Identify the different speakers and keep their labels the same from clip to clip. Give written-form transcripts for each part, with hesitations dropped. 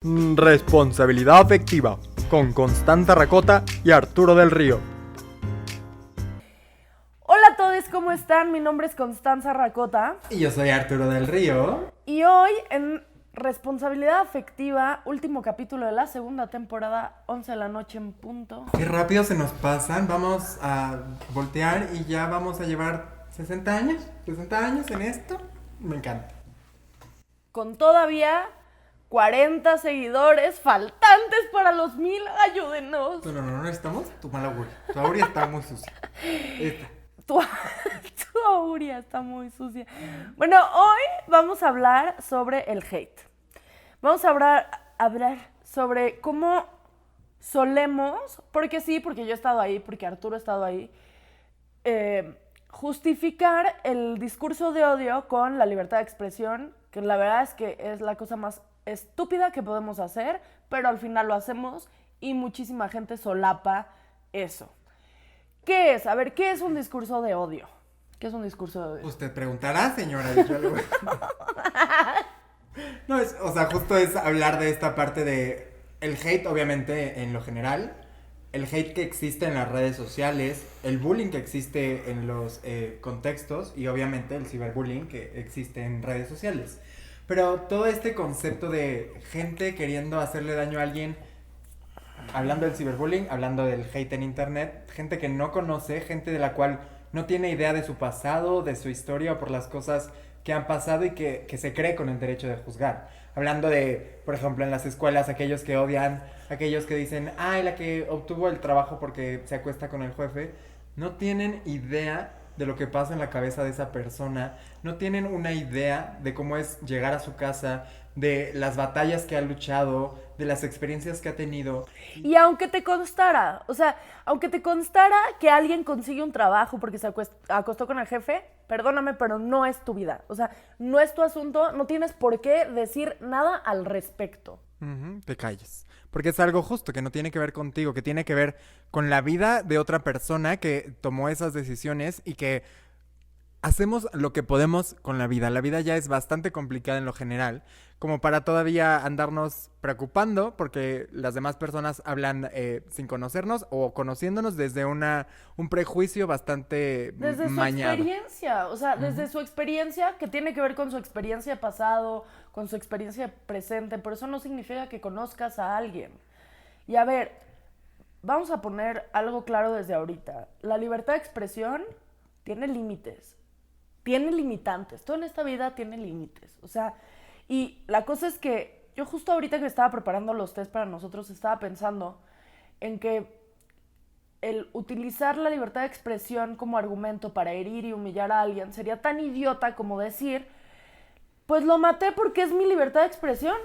Speaker 1: Responsabilidad afectiva con Constanza Racota y Arturo del Río.
Speaker 2: Hola a todos, ¿cómo están? Mi nombre es Constanza Racota.
Speaker 3: Y yo soy Arturo del Río.
Speaker 2: Y hoy en Responsabilidad Afectiva, último capítulo de la segunda temporada, 11 de la noche en punto.
Speaker 3: Qué rápido se nos pasan, vamos a voltear y ya vamos a llevar 60 años en esto. Me encanta.
Speaker 2: Con todavía 40 seguidores faltantes para los 1000, ayúdenos.
Speaker 3: No necesitamos tu mal augurio. Tu augurio está muy sucia.
Speaker 2: Tu auguria está muy sucia. Bueno, hoy vamos a hablar sobre el hate. Vamos a hablar sobre cómo solemos, porque yo he estado ahí, porque Arturo ha estado ahí, justificar el discurso de odio con la libertad de expresión, que la verdad es que es la cosa más estúpida que podemos hacer, pero al final lo hacemos y muchísima gente solapa eso. ¿Qué es? A ver, ¿qué es un discurso de odio? ¿Qué es un discurso de odio?
Speaker 3: Usted preguntará, señora. No, justo es hablar de esta parte de el hate, obviamente, en lo general, el hate que existe en las redes sociales, el bullying que existe en los contextos y obviamente el ciberbullying que existe en redes sociales. Pero todo este concepto de gente queriendo hacerle daño a alguien, hablando del ciberbullying, hablando del hate en internet, gente que no conoce, gente de la cual no tiene idea de su pasado, de su historia o por las cosas que han pasado y que se cree con el derecho de juzgar. Hablando de, por ejemplo, en las escuelas, aquellos que odian, aquellos que dicen, ay, la que obtuvo el trabajo porque se acuesta con el jefe, no tienen idea de lo que pasa en la cabeza de esa persona, no tienen una idea de cómo es llegar a su casa, de las batallas que ha luchado, de las experiencias que ha tenido.
Speaker 2: Y aunque te constara, que alguien consigue un trabajo porque se acostó con el jefe, perdóname, pero no es tu vida. O sea, no es tu asunto, no tienes por qué decir nada al respecto.
Speaker 3: Te calles. Porque es algo justo, que no tiene que ver contigo, que tiene que ver con la vida de otra persona que tomó esas decisiones y que hacemos lo que podemos con la vida. La vida ya es bastante complicada en lo general, como para todavía andarnos preocupando porque las demás personas hablan sin conocernos o conociéndonos desde un prejuicio bastante mañado.
Speaker 2: Desde su experiencia, desde su experiencia que tiene que ver con su experiencia pasado, con su experiencia presente, pero eso no significa que conozcas a alguien. Y a ver, vamos a poner algo claro desde ahorita. La libertad de expresión tiene límites. Tiene limitantes, todo en esta vida tiene límites, y la cosa es que yo justo ahorita que estaba preparando los test para nosotros estaba pensando en que el utilizar la libertad de expresión como argumento para herir y humillar a alguien sería tan idiota como decir, pues lo maté porque es mi libertad de expresión,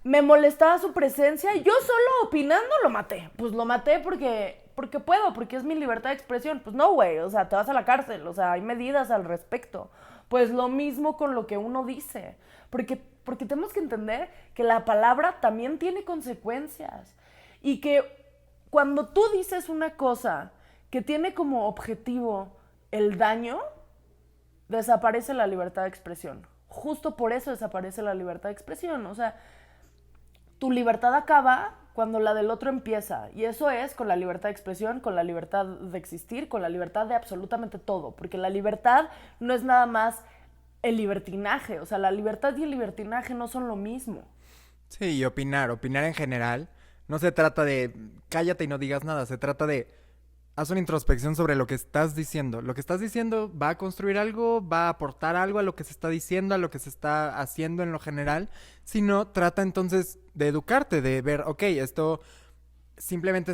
Speaker 2: me molestaba su presencia y yo solo opinando lo maté, pues lo maté porque puedo, porque es mi libertad de expresión. Pues no, güey, te vas a la cárcel, hay medidas al respecto. Pues lo mismo con lo que uno dice, porque tenemos que entender que la palabra también tiene consecuencias y que cuando tú dices una cosa que tiene como objetivo el daño, desaparece la libertad de expresión. Justo por eso desaparece la libertad de expresión, tu libertad acaba cuando la del otro empieza. Y eso es con la libertad de expresión, con la libertad de existir, con la libertad de absolutamente todo. Porque la libertad no es nada más el libertinaje. La libertad y el libertinaje no son lo mismo.
Speaker 3: Sí, y opinar en general. No se trata de cállate y no digas nada. Se trata de haz una introspección sobre lo que estás diciendo. Lo que estás diciendo va a construir algo, va a aportar algo a lo que se está diciendo, a lo que se está haciendo en lo general. Si no, trata entonces de educarte, de ver, ok, esto simplemente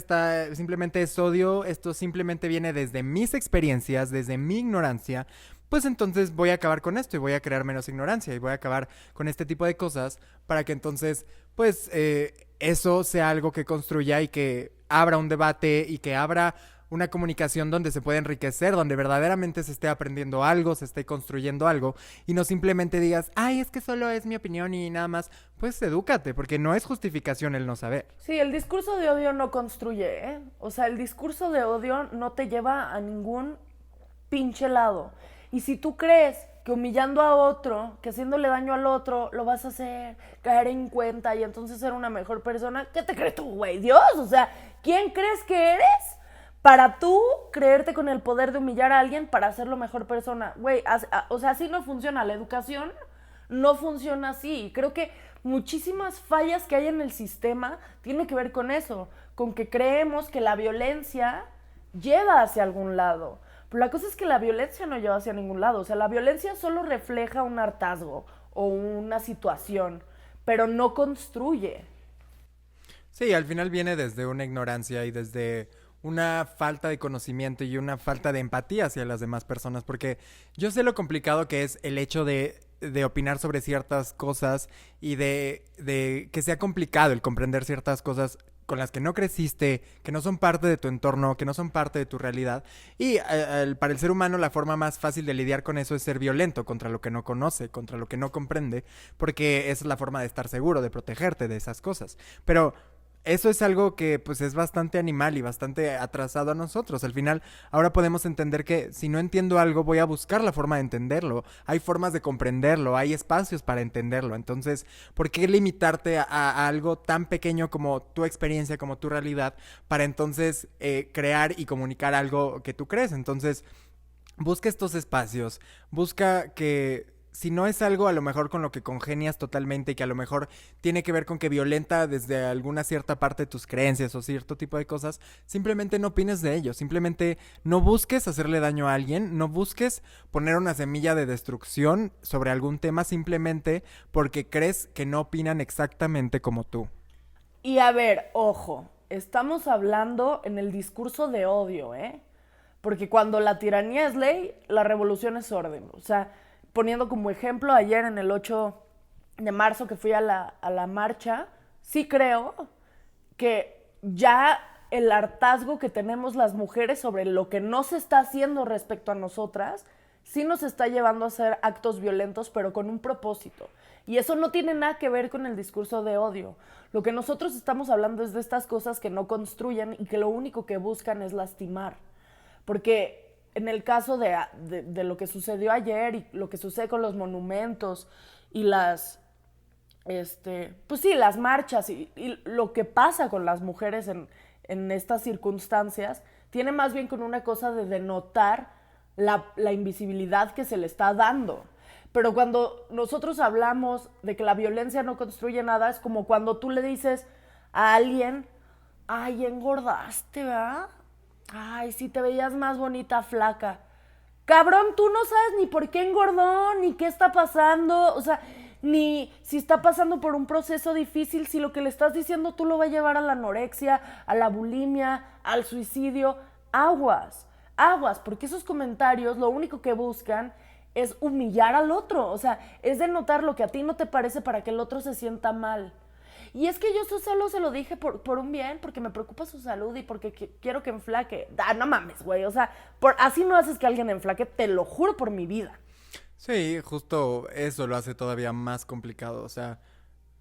Speaker 3: es odio, esto simplemente viene desde mis experiencias, desde mi ignorancia, pues entonces voy a acabar con esto y voy a crear menos ignorancia y voy a acabar con este tipo de cosas para que entonces, pues, eso sea algo que construya y que abra un debate y que abra una comunicación donde se puede enriquecer, donde verdaderamente se esté aprendiendo algo, se esté construyendo algo, y no simplemente digas, ay, es que solo es mi opinión y nada más. Pues edúcate, porque no es justificación el no saber.
Speaker 2: Sí, el discurso de odio no construye, ¿eh? El discurso de odio no te lleva a ningún pinche lado. Y si tú crees que humillando a otro, que haciéndole daño al otro, lo vas a hacer caer en cuenta y entonces ser una mejor persona, ¿qué te crees tú, güey? Dios, o sea, ¿quién crees que eres para tú creerte con el poder de humillar a alguien para hacerlo mejor persona? Güey, o sea, así no funciona. La educación no funciona así. Y creo que muchísimas fallas que hay en el sistema tienen que ver con eso, con que creemos que la violencia lleva hacia algún lado. Pero la cosa es que la violencia no lleva hacia ningún lado. O sea, la violencia solo refleja un hartazgo o una situación, pero no construye.
Speaker 1: Sí, al final viene desde una ignorancia y desde una falta de conocimiento y una falta de empatía hacia las demás personas, porque yo sé lo complicado que es el hecho de opinar sobre ciertas cosas y de que sea complicado el comprender ciertas cosas con las que no creciste, que no son parte de tu entorno, que no son parte de tu realidad. Y para el ser humano la forma más fácil de lidiar con eso es ser violento contra lo que no conoce, contra lo que no comprende, porque esa es la forma de estar seguro, de protegerte de esas cosas. Pero eso es algo que pues es bastante animal y bastante atrasado a nosotros. Al final, ahora podemos entender que si no entiendo algo, voy a buscar la forma de entenderlo. Hay formas de comprenderlo, hay espacios para entenderlo. Entonces, ¿por qué limitarte a algo tan pequeño como tu experiencia, como tu realidad, para entonces crear y comunicar algo que tú crees? Entonces, busca estos espacios, busca que si no es algo a lo mejor con lo que congenias totalmente y que a lo mejor tiene que ver con que violenta desde alguna cierta parte de tus creencias o cierto tipo de cosas, simplemente no opines de ello, simplemente no busques hacerle daño a alguien, no busques poner una semilla de destrucción sobre algún tema simplemente porque crees que no opinan exactamente como tú.
Speaker 2: Y a ver, ojo, estamos hablando en el discurso de odio, ¿eh? Porque cuando la tiranía es ley, la revolución es orden. O sea, poniendo como ejemplo, ayer en el 8 de marzo que fui a la marcha, sí creo que ya el hartazgo que tenemos las mujeres sobre lo que no se está haciendo respecto a nosotras, sí nos está llevando a hacer actos violentos, pero con un propósito. Y eso no tiene nada que ver con el discurso de odio. Lo que nosotros estamos hablando es de estas cosas que no construyen y que lo único que buscan es lastimar. Porque en el caso de lo que sucedió ayer y lo que sucede con los monumentos y las, pues sí, las marchas y lo que pasa con las mujeres en estas circunstancias, tiene más bien con una cosa de denotar la invisibilidad que se le está dando. Pero cuando nosotros hablamos de que la violencia no construye nada, es como cuando tú le dices a alguien, ay, engordaste, ¿verdad? Ay, sí, te veías más bonita flaca. Cabrón, tú no sabes ni por qué engordó, ni qué está pasando, o sea, ni si está pasando por un proceso difícil, si lo que le estás diciendo tú lo va a llevar a la anorexia, a la bulimia, al suicidio. Aguas, aguas, porque esos comentarios lo único que buscan es humillar al otro, o sea, es denotar lo que a ti no te parece para que el otro se sienta mal. Y es que yo eso solo se lo dije por un bien, porque me preocupa su salud y porque quiero que enflaque. Ah, no mames, güey, o sea, así no haces que alguien enflaque, te lo juro por mi vida.
Speaker 1: Sí, justo eso lo hace todavía más complicado, o sea,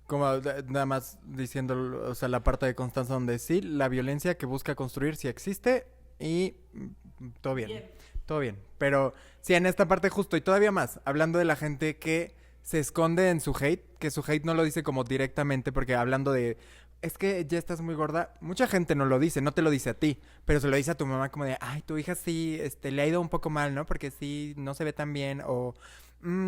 Speaker 1: como nada más diciendo, o sea, la parte de Constanza donde sí, la violencia que busca construir sí existe y todo bien, todo bien. Pero sí, en esta parte justo y todavía más, hablando de la gente que se esconde en su hate, que su hate no lo dice como directamente, porque hablando de, es que ya estás muy gorda, mucha gente no lo dice, no te lo dice a ti, pero se lo dice a tu mamá como de, ay, tu hija sí, le ha ido un poco mal, ¿no? Porque sí, no se ve tan bien, o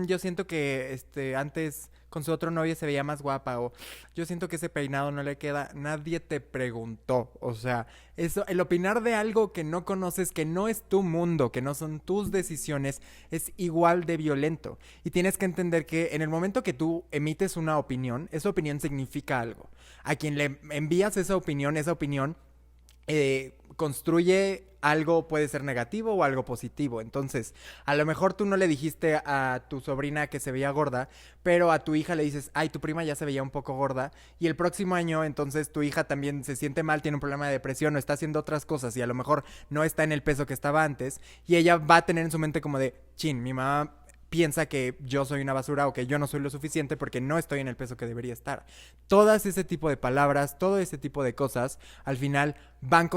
Speaker 1: yo siento que, antes con su otro novio se veía más guapa, o yo siento que ese peinado no le queda, nadie te preguntó, o sea, eso, el opinar de algo que no conoces, que no es tu mundo, que no son tus decisiones, es igual de violento. Y tienes que entender que en el momento que tú emites una opinión, esa opinión significa algo. A quien le envías esa opinión construye algo, puede ser negativo o algo positivo. Entonces, a lo mejor tú no le dijiste a tu sobrina que se veía gorda, pero a tu hija le dices, ay, tu prima ya se veía un poco gorda, y el próximo año entonces tu hija también se siente mal, tiene un problema de depresión o está haciendo otras cosas y a lo mejor no está en el peso que estaba antes, y ella va a tener en su mente como de, chin, mi mamá piensa que yo soy una basura o que yo no soy lo suficiente porque no estoy en el peso que debería estar. Todas ese tipo de palabras, todo ese tipo de cosas, al final van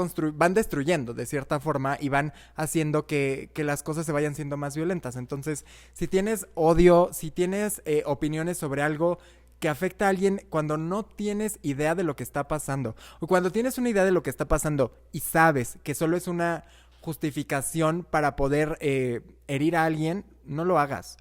Speaker 1: destruyendo de cierta forma y van haciendo que las cosas se vayan siendo más violentas. Entonces, si tienes odio, si tienes opiniones sobre algo que afecta a alguien cuando no tienes idea de lo que está pasando, o cuando tienes una idea de lo que está pasando y sabes que solo es una justificación para poder herir a alguien, no lo hagas.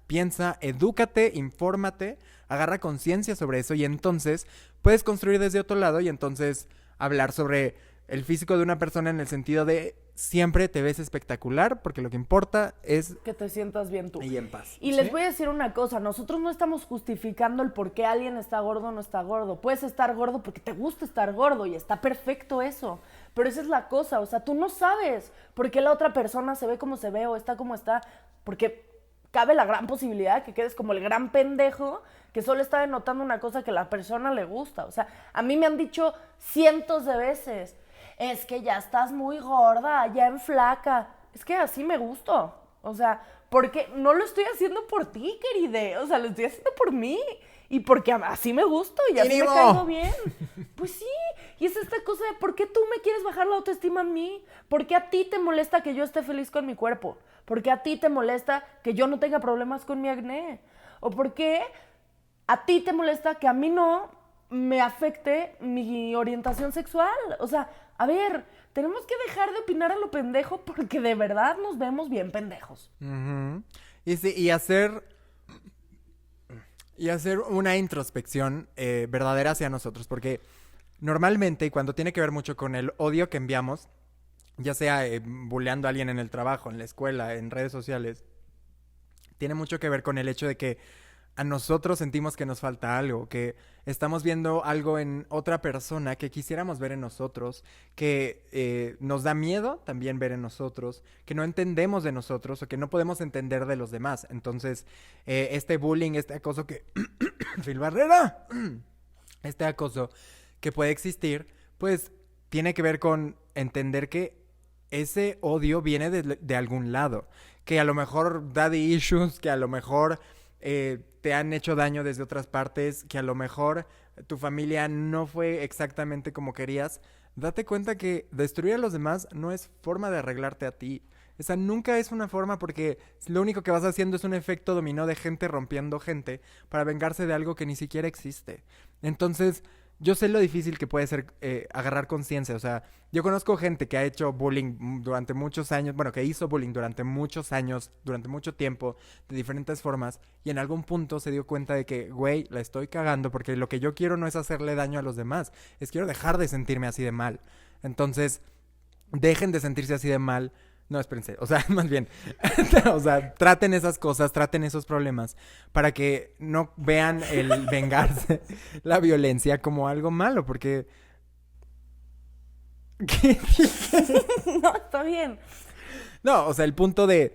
Speaker 1: Piensa, edúcate, infórmate, agarra conciencia sobre eso y entonces puedes construir desde otro lado y entonces hablar sobre el físico de una persona en el sentido de siempre te ves espectacular porque lo que importa es
Speaker 2: que te sientas bien tú.
Speaker 1: Y en paz.
Speaker 2: Y les voy a decir una cosa, nosotros no estamos justificando el por qué alguien está gordo o no está gordo. Puedes estar gordo porque te gusta estar gordo y está perfecto eso. Pero esa es la cosa, o sea, tú no sabes por qué la otra persona se ve como se ve o está como está, porque cabe la gran posibilidad de que quedes como el gran pendejo que solo está denotando una cosa que a la persona le gusta. O sea, a mí me han dicho cientos de veces, es que ya estás muy gorda, ya en flaca. Es que así me gusto. O sea, porque no lo estoy haciendo por ti, queride. O sea, lo estoy haciendo por mí. Y porque así me gusto y así me caigo bien. Pues sí. Y es esta cosa de ¿por qué tú me quieres bajar la autoestima a mí? ¿Por qué a ti te molesta que yo esté feliz con mi cuerpo? ¿Por qué a ti te molesta que yo no tenga problemas con mi acné? ¿O por qué a ti te molesta que a mí no me afecte mi orientación sexual? O sea, a ver, tenemos que dejar de opinar a lo pendejo porque de verdad nos vemos bien pendejos.
Speaker 1: Uh-huh. Y hacer una introspección verdadera hacia nosotros, porque normalmente, y cuando tiene que ver mucho con el odio que enviamos, ya sea bulleando a alguien en el trabajo, en la escuela, en redes sociales, tiene mucho que ver con el hecho de que a nosotros sentimos que nos falta algo, que estamos viendo algo en otra persona que quisiéramos ver en nosotros, que nos da miedo también ver en nosotros, que no entendemos de nosotros o que no podemos entender de los demás. Entonces, este bullying, este acoso que... Phil Barrera, este acoso que puede existir, pues tiene que ver con entender que ese odio viene de algún lado, que a lo mejor daddy issues, que a lo mejor te han hecho daño desde otras partes, que a lo mejor tu familia no fue exactamente como querías. Date cuenta que destruir a los demás no es forma de arreglarte a ti. Esa nunca es una forma, porque lo único que vas haciendo es un efecto dominó de gente rompiendo gente para vengarse de algo que ni siquiera existe. Entonces, yo sé lo difícil que puede ser agarrar conciencia. O sea, yo conozco gente que ha hecho bullying durante muchos años, bueno, que hizo bullying durante muchos años, durante mucho tiempo, de diferentes formas, y en algún punto se dio cuenta de que, güey, la estoy cagando, porque lo que yo quiero no es hacerle daño a los demás, es quiero dejar de sentirme así de mal. Entonces, dejen de sentirse así de mal. No, espérense, o sea, más bien, o sea, traten esas cosas, traten esos problemas para que no vean el vengarse, la violencia como algo malo, porque... ¿Qué?
Speaker 2: No, está bien.
Speaker 1: No, o sea, el punto de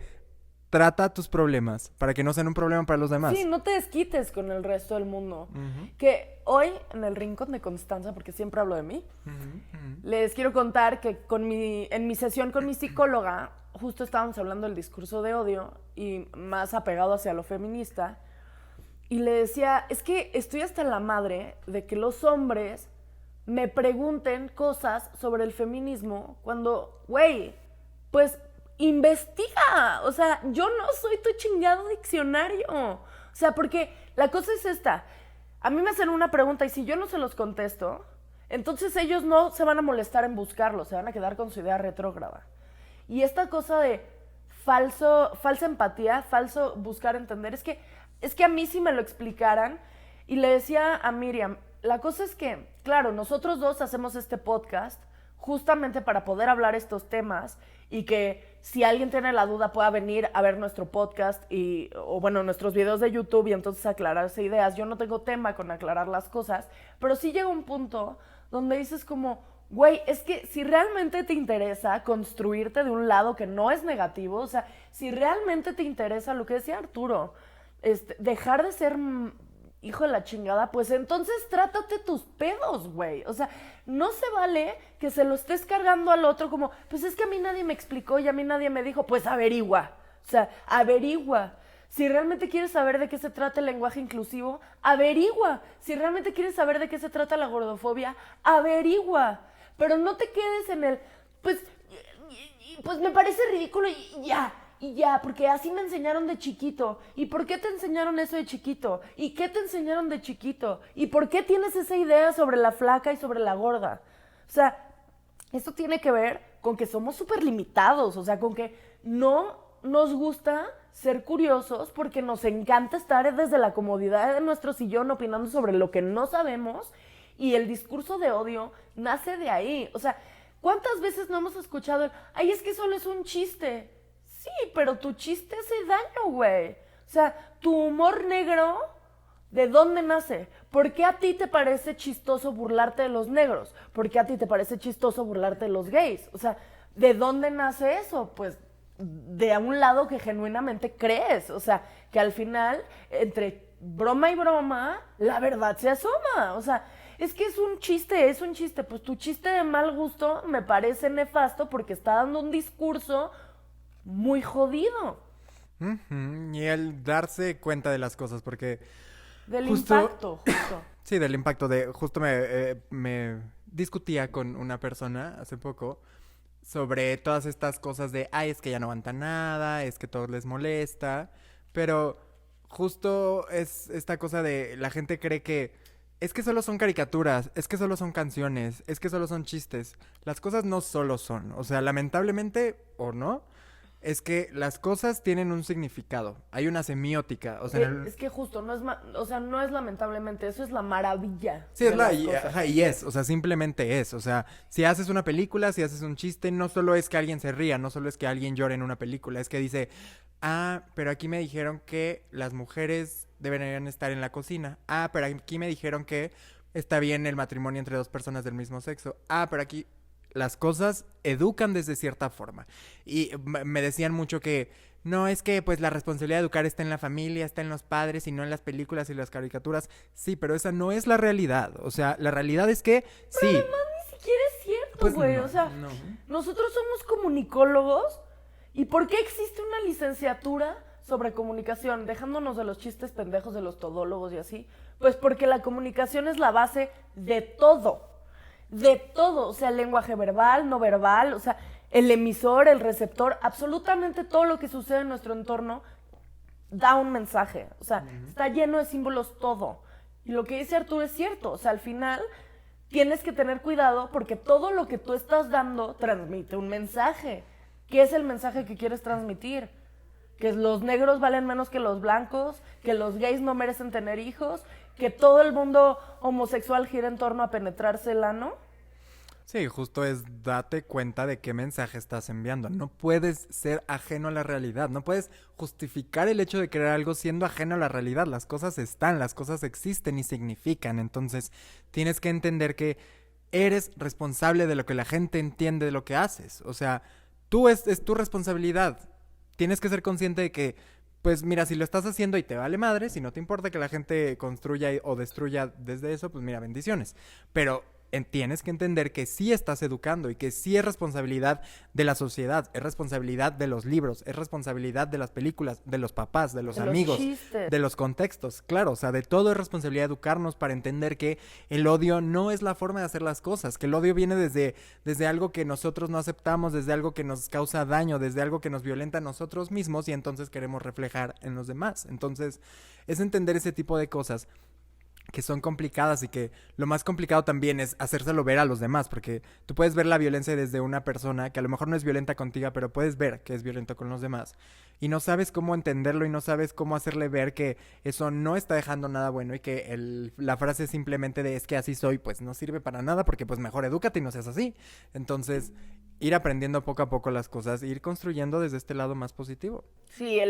Speaker 1: trata tus problemas para que no sean un problema para los demás.
Speaker 2: Sí, no te desquites con el resto del mundo.
Speaker 1: Uh-huh.
Speaker 2: Que hoy, en el Rincón de Constanza, porque siempre hablo de mí, les quiero contar que en mi sesión con mi psicóloga, justo estábamos hablando del discurso de odio y más apegado hacia lo feminista, y le decía, es que estoy hasta la madre de que los hombres me pregunten cosas sobre el feminismo cuando, güey, pues investiga. O sea, yo no soy tu chingado diccionario. O sea, porque la cosa es esta. A mí me hacen una pregunta y si yo no se los contesto, entonces ellos no se van a molestar en buscarlo, se van a quedar con su idea retrógrada. Y esta cosa de falsa empatía, falso buscar entender, es que a mí si me lo explicaran, y le decía a Miriam, la cosa es que, claro, nosotros dos hacemos este podcast justamente para poder hablar estos temas y que si alguien tiene la duda pueda venir a ver nuestro podcast o bueno, nuestros videos de YouTube y entonces aclararse ideas. Yo no tengo tema con aclarar las cosas, pero sí llega un punto donde dices como, güey, es que si realmente te interesa construirte de un lado que no es negativo, o sea, si realmente te interesa lo que decía Arturo, dejar de ser hijo de la chingada, pues entonces trátate tus pedos, güey. O sea, no se vale que se lo estés cargando al otro como, pues es que a mí nadie me explicó y a mí nadie me dijo, pues averigua. O sea, averigua. Si realmente quieres saber de qué se trata el lenguaje inclusivo, averigua. Si realmente quieres saber de qué se trata la gordofobia, averigua. Pero no te quedes en el, pues me parece ridículo y ya, porque así me enseñaron de chiquito. ¿Y por qué te enseñaron eso de chiquito? ¿Y qué te enseñaron de chiquito? ¿Y por qué tienes esa idea sobre la flaca y sobre la gorda? O sea, esto tiene que ver con que somos súper limitados, o sea, con que no nos gusta ser curiosos porque nos encanta estar desde la comodidad de nuestro sillón opinando sobre lo que no sabemos y el discurso de odio nace de ahí. O sea, ¿cuántas veces no hemos escuchado el, ay, es que solo es un chiste? Sí, pero tu chiste hace daño, güey. O sea, tu humor negro, ¿de dónde nace? ¿Por qué a ti te parece chistoso burlarte de los negros? ¿Por qué a ti te parece chistoso burlarte de los gays? O sea, ¿de dónde nace eso? Pues de un lado que genuinamente crees. O sea, que al final, entre broma y broma, la verdad se asoma. O sea, es que es un chiste. Pues tu chiste de mal gusto me parece nefasto porque está dando un discurso muy jodido.
Speaker 1: Y el darse cuenta de las cosas, porque
Speaker 2: Del
Speaker 1: justo,
Speaker 2: impacto, justo.
Speaker 1: sí, del impacto de, justo me discutía con una persona hace poco sobre todas estas cosas de, ay, es que ya no aguanta nada, es que todo les molesta, pero justo es esta cosa de, la gente cree que es que solo son caricaturas, es que solo son canciones, es que solo son chistes. Las cosas no solo son, o sea, lamentablemente, o no, es que las cosas tienen un significado, hay una semiótica, o sea,
Speaker 2: Es que justo, no es, o sea, no es lamentablemente, eso es la maravilla.
Speaker 1: sí,
Speaker 2: de
Speaker 1: es la,
Speaker 2: las cosas.
Speaker 1: ajá, y es, o sea, simplemente es, o sea, si haces una película, si haces un chiste, no solo es que alguien se ría, no solo es que alguien llore en una película, es que dice, ah, pero aquí me dijeron que las mujeres deberían estar en la cocina, ah, pero aquí me dijeron que está bien el matrimonio entre dos personas del mismo sexo, ah, pero aquí las cosas educan desde cierta forma, y me decían mucho que no, es que pues la responsabilidad de educar está en la familia, está en los padres y no en las películas y las caricaturas. Sí, pero esa no es la realidad. O sea, la realidad es que sí.
Speaker 2: Además, ni siquiera es cierto,
Speaker 1: Pues
Speaker 2: güey.
Speaker 1: no,
Speaker 2: o sea,
Speaker 1: no.
Speaker 2: nosotros somos comunicólogos. ¿Y por qué existe una licenciatura sobre comunicación? Dejándonos de los chistes pendejos de los todólogos y así. Pues porque la comunicación es la base de todo. De todo. O sea, el lenguaje verbal, no verbal, o sea, el emisor, el receptor, absolutamente todo lo que sucede en nuestro entorno da un mensaje. O sea, está lleno de símbolos todo. Y lo que dice Arturo es cierto. O sea, al final tienes que tener cuidado porque todo lo que tú estás dando transmite un mensaje. ¿Qué es el mensaje que quieres transmitir? Que los negros valen menos que los blancos, que los gays no merecen tener hijos, que todo el mundo homosexual gira en torno a penetrarse el ano.
Speaker 1: Sí, justo es date cuenta de qué mensaje estás enviando. No puedes ser ajeno a la realidad. No puedes justificar el hecho de creer algo siendo ajeno a la realidad. Las cosas están, las cosas existen y significan. Entonces, tienes que entender que eres responsable de lo que la gente entiende de lo que haces. O sea, tú es tu responsabilidad. Tienes que ser consciente de que, pues mira, si lo estás haciendo y te vale madre, si no te importa que la gente construya o destruya desde eso, pues mira, bendiciones. Pero tienes que entender que sí estás educando y que sí es responsabilidad de la sociedad, es responsabilidad de los libros, es responsabilidad de las películas, de los papás, de los amigos, de los contextos. Claro, o sea, de todo es responsabilidad educarnos para entender que el odio no es la forma de hacer las cosas, que el odio viene desde algo que nosotros no aceptamos, desde algo que nos causa daño, desde algo que nos violenta a nosotros mismos y entonces queremos reflejar en los demás. Entonces, es entender ese tipo de cosas que son complicadas y que lo más complicado también es hacérselo ver a los demás, porque tú puedes ver la violencia desde una persona que a lo mejor no es violenta contigo, pero puedes ver que es violento con los demás y no sabes cómo entenderlo y no sabes cómo hacerle ver que eso no está dejando nada bueno y que la frase simplemente de es que así soy, pues no sirve para nada porque pues mejor edúcate y no seas así. Entonces, ir aprendiendo poco a poco las cosas e ir construyendo desde este lado más positivo.
Speaker 2: Sí,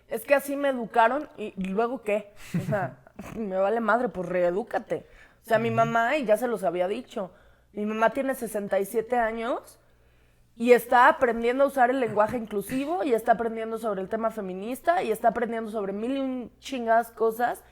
Speaker 2: es que así me educaron y luego ¿qué? O sea, me vale madre, pues reedúcate. O sea, mi mamá, y ya se los había dicho, mi mamá tiene 67 años y está aprendiendo a usar el lenguaje inclusivo y está aprendiendo sobre el tema feminista y está aprendiendo sobre mil y un chingadas cosas.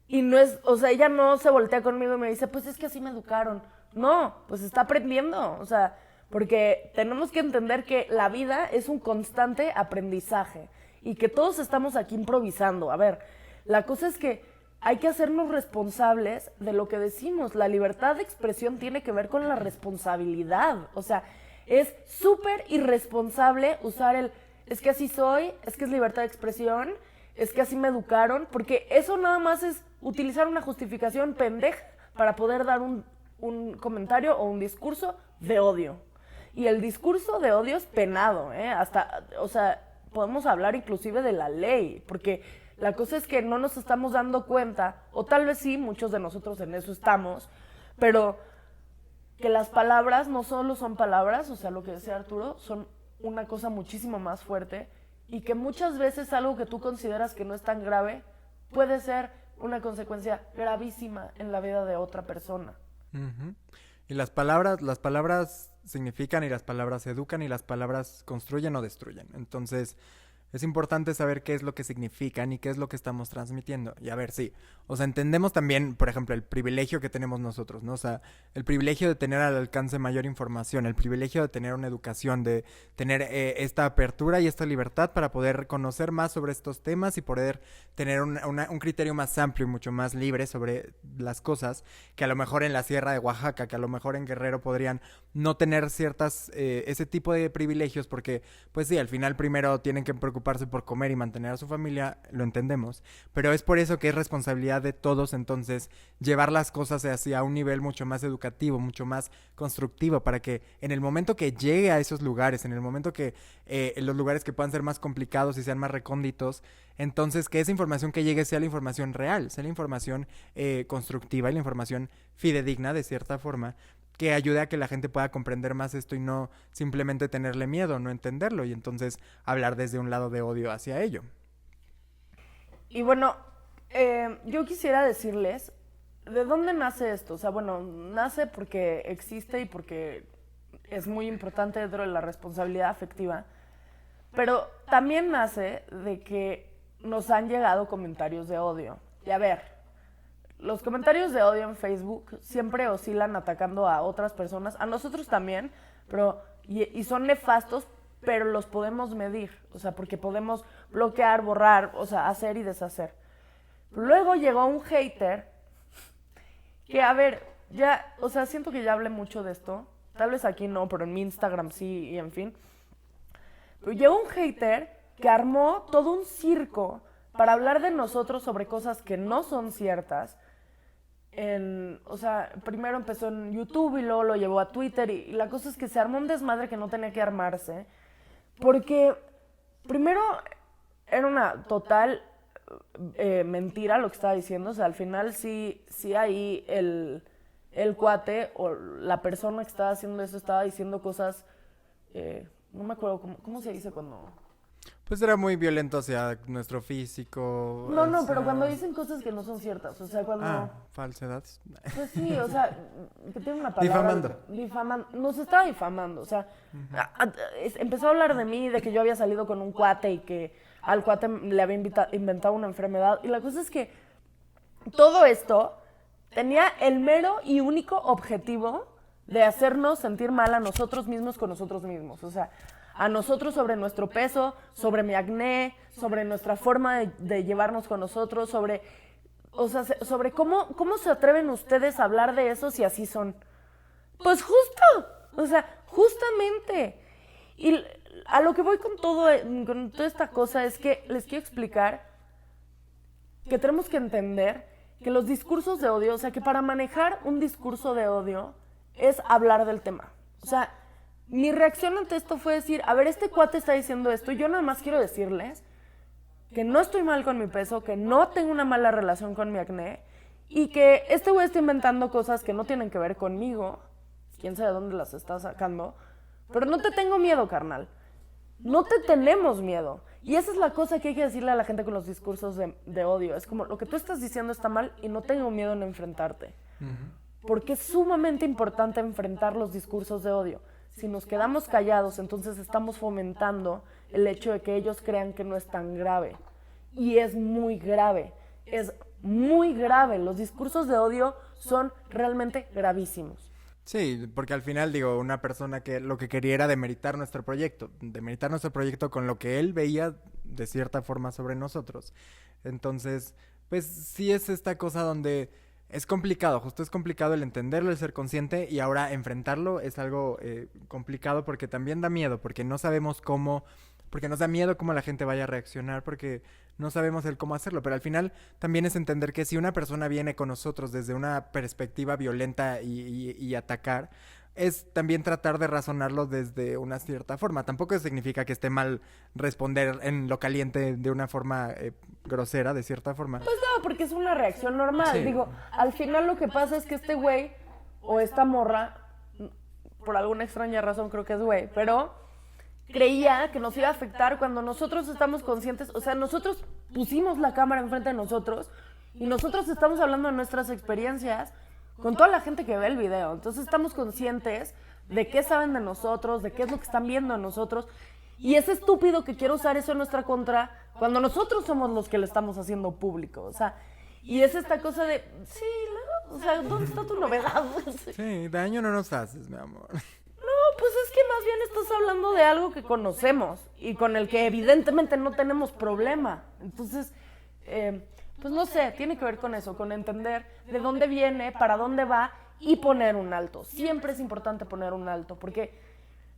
Speaker 2: Y no es, o sea, ella no se voltea conmigo y me dice, pues es que así me educaron. No, pues está aprendiendo, o sea, porque tenemos que entender que la vida es un constante aprendizaje y que todos estamos aquí improvisando. A ver, la cosa es que hay que hacernos responsables de lo que decimos. La libertad de expresión tiene que ver con la responsabilidad. O sea, es súper irresponsable usar es que así soy, es que es libertad de expresión, es que así me educaron, porque eso nada más es utilizar una justificación pendeja para poder dar un comentario o un discurso de odio. Y el discurso de odio es penado, hasta, o sea, podemos hablar inclusive de la ley, porque la cosa es que no nos estamos dando cuenta, o tal vez sí, muchos de nosotros en eso estamos, pero que las palabras no solo son palabras, o sea, lo que decía Arturo, son una cosa muchísimo más fuerte, y que muchas veces algo que tú consideras que no es tan grave puede ser una consecuencia gravísima en la vida de otra persona.
Speaker 1: Uh-huh. Y las palabras significan y las palabras educan y las palabras construyen o destruyen. Entonces, es importante saber qué es lo que significan y qué es lo que estamos transmitiendo. Y a ver, sí, o sea, entendemos también, por ejemplo, el privilegio que tenemos nosotros, ¿no? O sea, el privilegio de tener al alcance mayor información, el privilegio de tener una educación, de tener esta apertura y esta libertad para poder conocer más sobre estos temas y poder tener un criterio más amplio y mucho más libre sobre las cosas, que a lo mejor en la Sierra de Oaxaca, que a lo mejor en Guerrero podrían no tener ese tipo de privilegios, porque, pues sí, al final primero tienen que preocuparse por comer y mantener a su familia, lo entendemos, pero es por eso que es responsabilidad de todos entonces llevar las cosas hacia un nivel mucho más educativo, mucho más constructivo, para que en el momento que llegue a esos lugares, en el momento que en los lugares que puedan ser más complicados y sean más recónditos, entonces que esa información que llegue sea la información real, sea la información constructiva y la información fidedigna de cierta forma, que ayude a que la gente pueda comprender más esto y no simplemente tenerle miedo, no entenderlo, y entonces hablar desde un lado de odio hacia ello.
Speaker 2: Y bueno, yo quisiera decirles, ¿de dónde nace esto? O sea, bueno, nace porque existe y porque es muy importante dentro de la responsabilidad afectiva, pero también nace de que nos han llegado comentarios de odio. Y a ver, los comentarios de odio en Facebook siempre oscilan atacando a otras personas, a nosotros también, pero y son nefastos, pero los podemos medir, o sea, porque podemos bloquear, borrar, o sea, hacer y deshacer. Luego llegó un hater que, a ver, ya, o sea, siento que ya hablé mucho de esto, tal vez aquí no, pero en mi Instagram sí, y en fin. Pero llegó un hater que armó todo un circo para hablar de nosotros sobre cosas que no son ciertas. O sea, primero empezó en YouTube y luego lo llevó a Twitter y la cosa es que se armó un desmadre que no tenía que armarse, porque primero era una total mentira lo que estaba diciendo. O sea, al final sí ahí el cuate o la persona que estaba haciendo eso estaba diciendo cosas, no me acuerdo cómo se dice cuando...
Speaker 1: Pues era muy violento hacia nuestro físico.
Speaker 2: No, pero cuando dicen cosas que no son ciertas, o sea, cuando...
Speaker 1: falsedades.
Speaker 2: Pues sí, o sea, que tiene una palabra... Difamando. Nos estaba difamando, o sea, empezó a hablar de mí, de que yo había salido con un cuate y que al cuate le había inventado una enfermedad. Y la cosa es que todo esto tenía el mero y único objetivo de hacernos sentir mal a nosotros mismos con nosotros mismos, o sea... A nosotros sobre nuestro peso, sobre mi acné, sobre nuestra forma de llevarnos con nosotros, sobre cómo se atreven ustedes a hablar de eso si así son. Pues justo, o sea, justamente. Y a lo que voy con toda esta cosa es que les quiero explicar que tenemos que entender que los discursos de odio, o sea, que para manejar un discurso de odio es hablar del tema. O sea, mi reacción ante esto fue decir, a ver, este cuate está diciendo esto y yo nada más quiero decirles que no estoy mal con mi peso, que no tengo una mala relación con mi acné y que este güey está inventando cosas que no tienen que ver conmigo, quién sabe dónde las está sacando, pero no te tengo miedo, carnal. No te tenemos miedo. Y esa es la cosa que hay que decirle a la gente con los discursos de odio. Es como, lo que tú estás diciendo está mal y no tengo miedo en enfrentarte. Uh-huh. Porque es sumamente importante enfrentar los discursos de odio. Si nos quedamos callados, entonces estamos fomentando el hecho de que ellos crean que no es tan grave. Y es muy grave. Es muy grave. Los discursos de odio son realmente gravísimos.
Speaker 1: Sí, porque al final, digo, una persona que lo que quería era demeritar nuestro proyecto con lo que él veía de cierta forma sobre nosotros. Entonces, pues sí es esta cosa donde es complicado, justo es complicado el entenderlo, el ser consciente y ahora enfrentarlo es algo complicado porque también da miedo, porque no sabemos cómo, porque nos da miedo cómo la gente vaya a reaccionar, porque no sabemos el cómo hacerlo, pero al final también es entender que si una persona viene con nosotros desde una perspectiva violenta y atacar, es también tratar de razonarlo desde una cierta forma. Tampoco significa que esté mal responder en lo caliente de una forma grosera, de cierta forma.
Speaker 2: Pues no, porque es una reacción normal.
Speaker 1: Sí.
Speaker 2: Digo, al final lo que pasa es que este güey o esta morra, por alguna extraña razón creo que es güey, pero creía que nos iba a afectar cuando nosotros estamos conscientes, o sea, nosotros pusimos la cámara enfrente de nosotros y nosotros estamos hablando de nuestras experiencias con toda la gente que ve el video. Entonces estamos conscientes de qué saben de nosotros, de qué es lo que están viendo de nosotros. Y es estúpido que quiera usar eso en nuestra contra cuando nosotros somos los que lo estamos haciendo público. O sea, y es esta cosa de, sí, o sea, ¿dónde está tu novedad?
Speaker 1: Sí, daño no nos haces, mi amor.
Speaker 2: No, pues es que más bien estás hablando de algo que conocemos y con el que evidentemente no tenemos problema. Entonces, pues no sé, tiene que ver con eso, con entender de dónde viene, para dónde va y poner un alto. Siempre es importante poner un alto, porque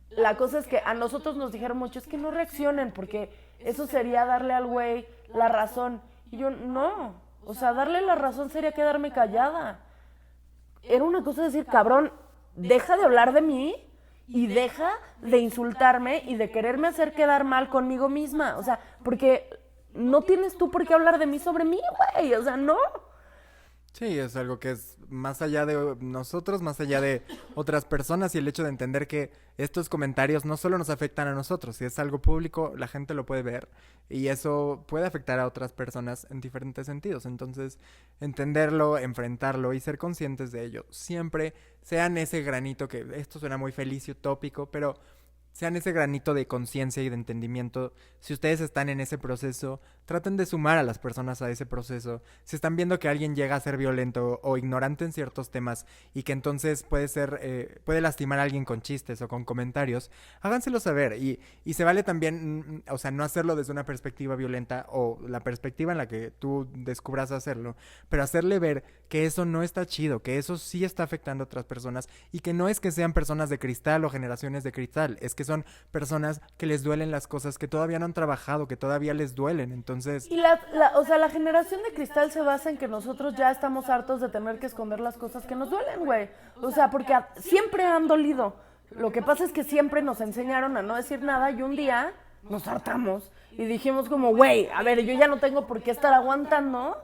Speaker 2: la cosa es que a nosotros nos dijeron mucho, es que no reaccionen, porque eso sería darle al güey la razón. Y yo, no, o sea, darle la razón sería quedarme callada. Era una cosa de decir, cabrón, deja de hablar de mí y deja de insultarme y de quererme hacer quedar mal conmigo misma. O sea, porque no tienes tú por qué hablar de mí sobre mí, güey. O sea, no.
Speaker 1: Sí, es algo que es más allá de nosotros, más allá de otras personas y el hecho de entender que estos comentarios no solo nos afectan a nosotros, si es algo público, la gente lo puede ver y eso puede afectar a otras personas en diferentes sentidos. Entonces, entenderlo, enfrentarlo y ser conscientes de ello. Siempre sean ese granito que esto suena muy feliz y utópico, pero sean ese granito de conciencia y de entendimiento. Si ustedes están en ese proceso, traten de sumar a las personas a ese proceso. Si están viendo que alguien llega a ser violento o ignorante en ciertos temas y que entonces puede lastimar a alguien con chistes o con comentarios, háganselo saber. Y se vale también, o sea, no hacerlo desde una perspectiva violenta o la perspectiva en la que tú descubras hacerlo, pero hacerle ver que eso no está chido, que eso sí está afectando a otras personas y que no es que sean personas de cristal o generaciones de cristal, es que son personas que les duelen las cosas que todavía no han trabajado, que todavía les duelen. Entonces,
Speaker 2: Y o sea, la generación de cristal se basa en que nosotros ya estamos hartos de tener que esconder las cosas que nos duelen, güey. O sea, porque siempre han dolido. Lo que pasa es que siempre nos enseñaron a no decir nada y un día nos hartamos y dijimos como, güey, a ver, yo ya no tengo por qué estar aguantando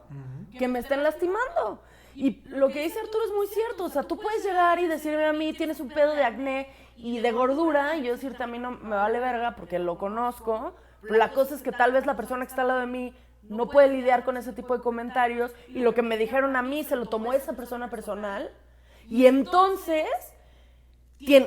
Speaker 2: que me estén lastimando. Y lo que dice Arturo es muy cierto. O sea, tú puedes llegar y decirme a mí, tienes un pedo de acné y de gordura, y yo decirte a mí no me vale verga porque lo conozco. La cosa es que tal vez la persona que está al lado de mí no puede lidiar con ese tipo de comentarios y lo que me dijeron a mí se lo tomó esa persona personal y entonces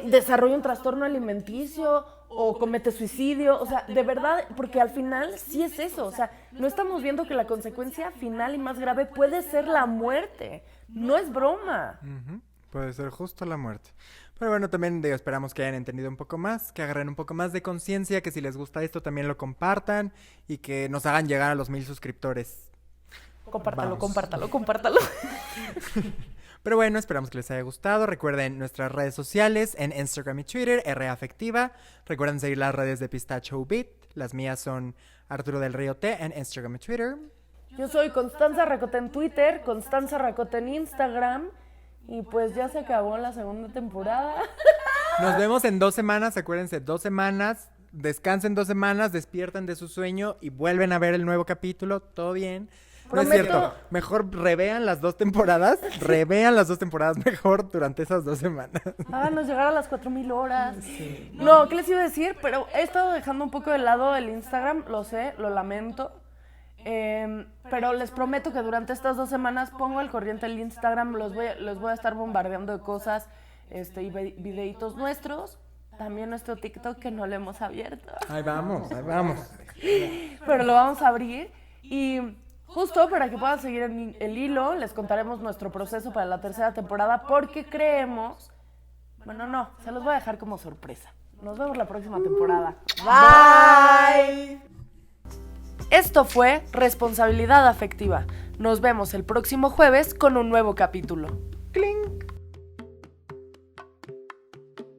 Speaker 2: desarrolla un trastorno alimenticio o comete suicidio. O sea, de verdad, porque al final sí es eso. O sea, no estamos viendo que la consecuencia final y más grave puede ser la muerte. No es broma.
Speaker 1: puede ser justo la muerte. Pero bueno, también digo, esperamos que hayan entendido un poco más, que agarren un poco más de conciencia, que si les gusta esto también lo compartan y que nos hagan llegar a los 1000 suscriptores.
Speaker 2: Compártalo,
Speaker 1: Vamos.
Speaker 2: compártalo, compártalo.
Speaker 1: Pero bueno, esperamos que les haya gustado. Recuerden nuestras redes sociales en Instagram y Twitter, RAfectiva. Recuerden seguir las redes de Pistacho Beat. Las mías son Arturo del Río T en Instagram y Twitter.
Speaker 2: Yo soy Constanza Racote en Twitter, Constanza Racote en Instagram. Y pues ya se acabó la segunda temporada.
Speaker 1: Nos vemos en 2 semanas, acuérdense, 2 semanas. Descansen 2 semanas, despiertan de su sueño y vuelven a ver el nuevo capítulo. Todo bien. No es
Speaker 2: Prometo.
Speaker 1: cierto. Mejor revean las 2 temporadas. Revean las 2 temporadas mejor durante esas 2 semanas.
Speaker 2: Háganos llegar a las 4000 horas. Sí. No, ¿qué les iba a decir? Pero he estado dejando un poco de lado el Instagram, lo sé, lo lamento. Pero les prometo que durante estas 2 semanas pongo al corriente el Instagram, los voy a estar bombardeando de cosas y videitos nuestros. También nuestro TikTok que no lo hemos abierto.
Speaker 1: Ahí vamos, ahí vamos.
Speaker 2: Pero lo vamos a abrir y justo para que puedan seguir el hilo, les contaremos nuestro proceso para la 3ª temporada porque creemos Bueno, no, se los voy a dejar como sorpresa. Nos vemos la próxima temporada.
Speaker 3: Bye.
Speaker 2: Esto fue Responsabilidad Afectiva. Nos vemos el próximo jueves con un nuevo capítulo.
Speaker 1: ¡Clink!